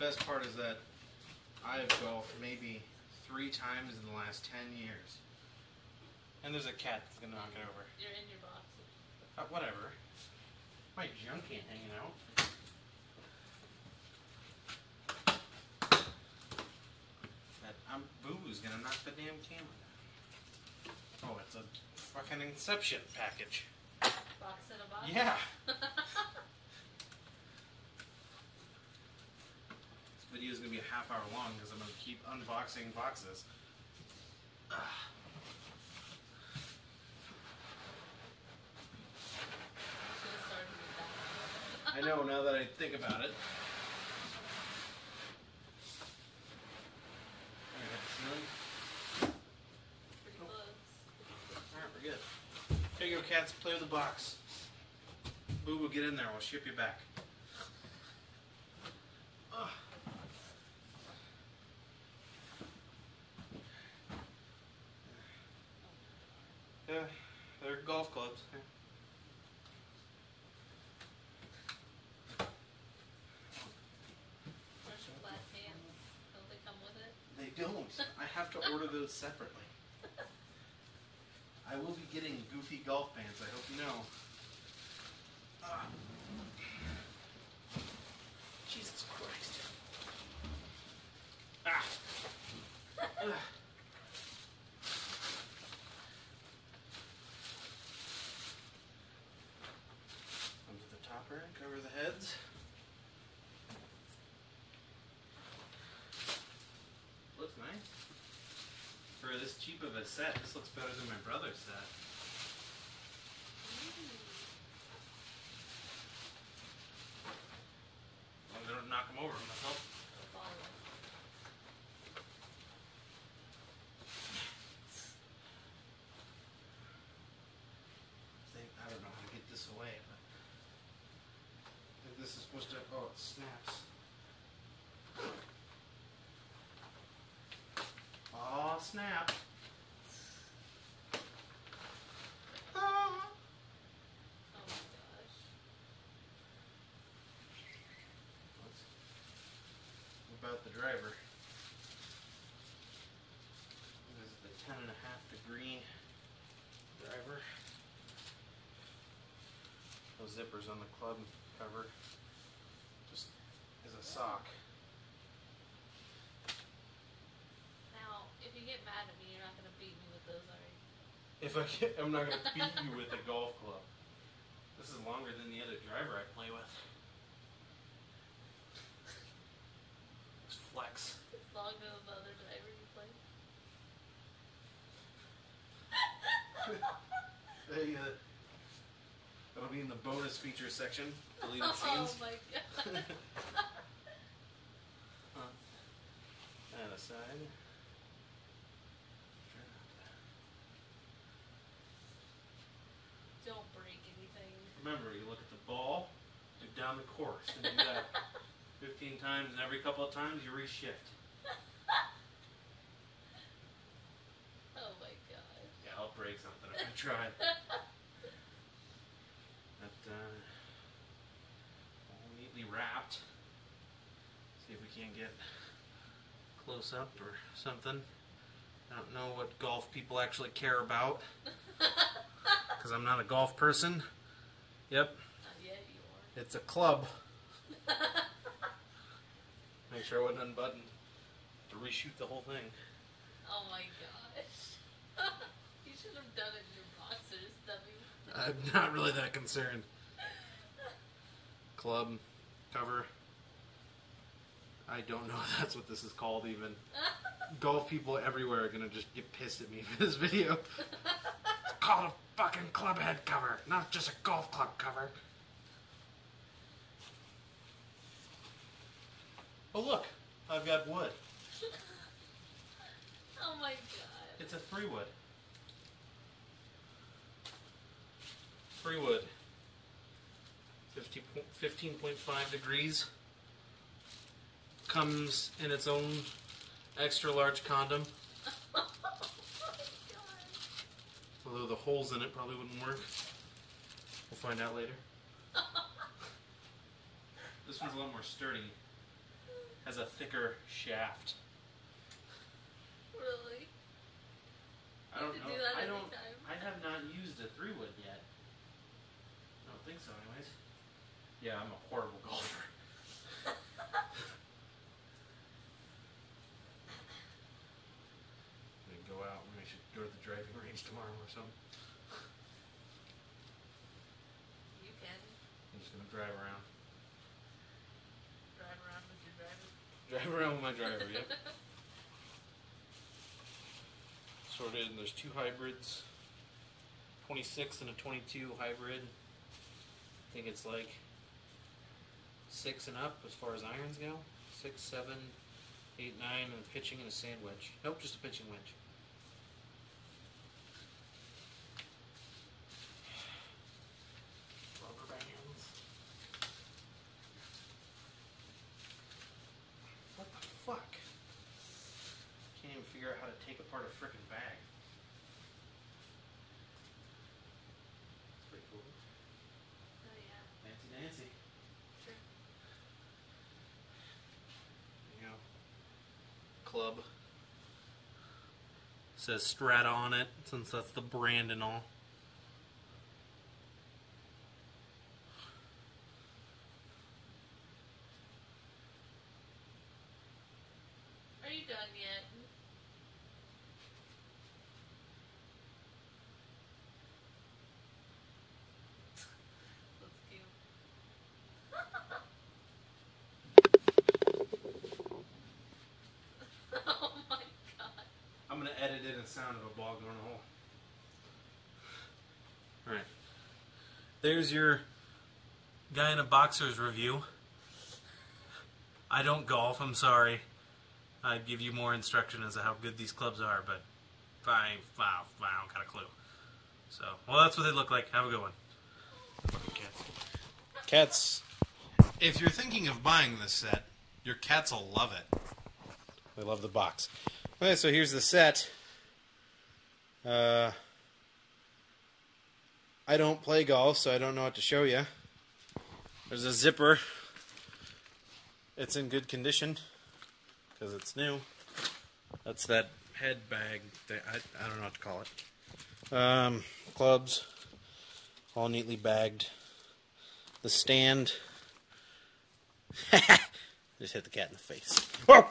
best part is that I've golfed maybe 3 times in the last 10 years. And there's a cat that's gonna knock it over. You're in your box. Whatever. My junk ain't hanging out. Boo-boo's gonna knock the damn camera down. Oh, it's a fucking Inception package. Box in a box? Yeah. This video is gonna be a half hour long because I'm gonna keep unboxing boxes. I know, now that I think about it. Pretty close. Alright, we're good. Here you go, cats. Play with the box. Boo Boo, get in there. We'll ship you back. They're golf clubs. Flat pants. Don't they come with it? They don't. I have to order those separately. I will be getting goofy golf pants, I hope you know. Jesus Christ. Onto the topper and cover the heads. Looks nice. For this cheap of a set, this looks better than my brother's set. As long as I don't knock them over myself. I don't know how to get this away, but I think this is supposed to, oh, it snaps. Aw, snap. Oh my gosh. What about the driver? This is the 10.5 degree driver. Those zippers on the club cover just is a sock. Now, if you get mad at me, you're not going to beat me with those, are you? I'm not going to beat you with a golf club. This is longer than the other driver I play with. Just flex. It's longer than the other driver you play. That'll be in the bonus features section. Deleted Oh scenes. my god. And aside. Don't break anything. Remember, you look at the ball, do down the course, and do that 15 times, and every couple of times you reshift. Oh my god. Yeah, I'll break something if I try. All neatly wrapped. See if we can't get close up or something. I don't know what golf people actually care about. Because I'm not a golf person. Yep. Not yet, you are. It's a club. Make sure I wasn't unbuttoned to reshoot the whole thing. Oh my gosh. You should have done it in your boxers, dummy. I'm not really that concerned. Club cover. I don't know if that's what this is called even. Golf people everywhere are going to just get pissed at me for this video. It's called a fucking club head cover, not just a golf club cover. Oh look, I've got wood. Oh my god. It's a 3-wood. 3-wood. 15.5 degrees. Comes in its own extra large condom. Oh my god. Although the holes in it probably wouldn't work. We'll find out later. This one's a lot more sturdy. has a thicker shaft. Really? I don't You know. could do that anytime. I have not used a 3-wood yet. I don't think so, anyways. Yeah, I'm a horrible golfer. We can go out. We should go to the driving range tomorrow or something. You can I'm just gonna drive around. drive around with your driver. Drive around with my driver. Yep. Sorted. There's 2 hybrids. 26 and a 22 hybrid. I think it's like 6 and up as far as irons go. 6, 7, 8, 9, and a pitching and a sand wedge. Nope, just a pitching wedge. Rubber bands. What the fuck? Can't even figure out how to take apart a frickin' bag. It's pretty cool. Oh yeah. Fancy Nancy. Sure. There you go. Club. Says Strata on it, since that's the brand and all. Are you done yet? That's cute. Oh my god. I'm gonna edit in the sound of a ball going a hole. Alright. There's your guy in a boxer's review. I don't golf, I'm sorry. I'd give you more instruction as to how good these clubs are, but I don't got a clue. So, well, that's what they look like. Have a good one. Fucking cats. Cats. If you're thinking of buying this set, your cats will love it. They love the box. Okay, so here's the set. I don't play golf, so I don't know what to show you. There's a zipper. It's in good condition because it's new. That's that head bag thing. I don't know what to call it. Clubs, all neatly bagged. The stand. Just hit the cat in the face. Whoa!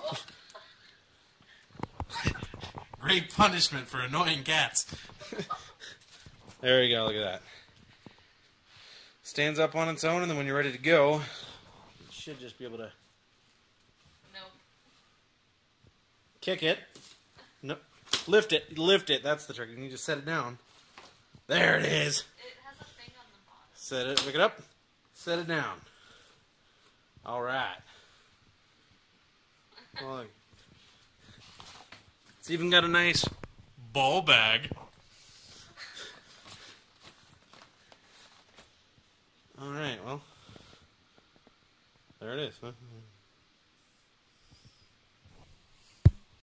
Great punishment for annoying cats. There you go, look at that. Stands up on its own, and then when you're ready to go, you should just be able to Nope. kick it. No, lift it. That's the trick. You need to set it down. There it is. It has a thing on the bottom. Set it, pick it up, set it down. All right. Well, it's even got a nice ball bag. All right, well, there it is. Huh?